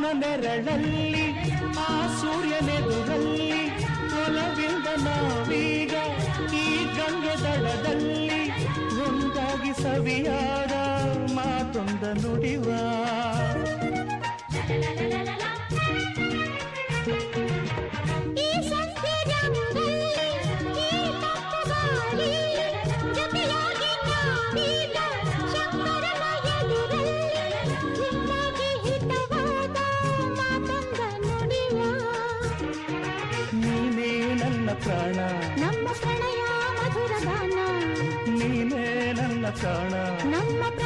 ನೆರಳಲ್ಲಿ ಆ ಸೂರ್ಯನೆದುರಲ್ಲಿ ಒಲವಿಂದ ನಾವೀಗ ಈ ಗಂಗೆ ದಡದಲ್ಲಿ ಒಂದಾಗಿ ಸವಿಯಾದ ಮಾತೊಂದ ನುಡಿವ ಪ್ರಾಣ ನಮ್ಮ ಪ್ರಣಯ ಮಧುರ ಗಾನ ನೀನೇ ನನ್ನ ಪ್ರಾಣ ನಮ್ಮ